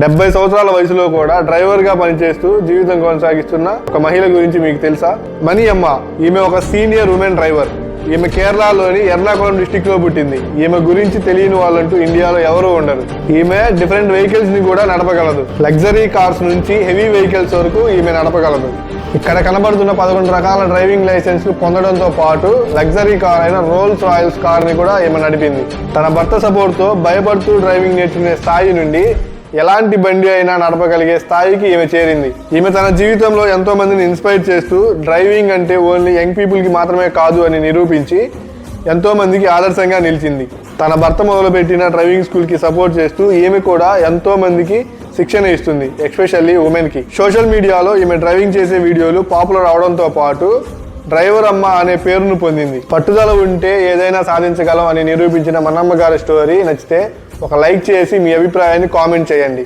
70 సంవత్సరాల వయసులో కూడా డ్రైవర్ గా పనిచేస్తూ జీవితం కొనసాగిస్తున్న ఒక మహిళ గురించి మీకు తెలుసా? మణి అమ్మ. ఈమె ఒక సీనియర్ ఉమెన్ డ్రైవర్. ఈమె కేరళలోని ఎర్నాకుళం డిస్టిక్ లో పుట్టింది. ఈమె గురించి తెలియని వాళ్ళంటూ ఇండియాలో ఎవరూ ఉండరు. ఈమె డిఫరెంట్ వెహికల్స్ ని కూడా నడపగలదు. లగ్జరీ కార్స్ నుంచి హెవీ వెహికల్స్ వరకు ఈమె నడపగలదు. ఇక్కడ కనబడుతున్న 11 రకాల డ్రైవింగ్ లైసెన్స్లు పొందడంతో పాటు లగ్జరీ కార్ అయిన రోల్స్ రాయల్స్ కార్ ని కూడా ఈమె నడిపింది. తన భర్త సపోర్ట్ తో భయపడుతూ డ్రైవింగ్ నేర్చుకునే స్థాయి నుండి ఎలాంటి బండి అయినా నడపగలిగే స్థాయికి ఈమె చేరింది. ఈమె తన జీవితంలో ఎంతో మందిని ఇన్స్పైర్ చేస్తూ డ్రైవింగ్ అంటే ఓన్లీ యంగ్ పీపుల్ కి మాత్రమే కాదు అని నిరూపించి ఎంతో మందికి ఆదర్శంగా నిలిచింది. తన భర్త మొదలుపెట్టిన డ్రైవింగ్ స్కూల్ కి సపోర్ట్ చేస్తూ ఈమె కూడా ఎంతో మందికి శిక్షణ ఇస్తుంది, ఎస్పెషల్లీ ఉమెన్ కి. సోషల్ మీడియాలో ఈమె డ్రైవింగ్ చేసే వీడియోలు పాపులర్ అవడంతో పాటు డ్రైవర్ అమ్మ అనే పేరును పొందింది. పట్టుదల ఉంటే ఏదైనా సాధించగలం అని నిరూపించిన మనమ్మ గారి స్టోరీ నచ్చితే ఒక లైక్ చేసి మీ అభిప్రాయాన్ని కామెంట్ చేయండి.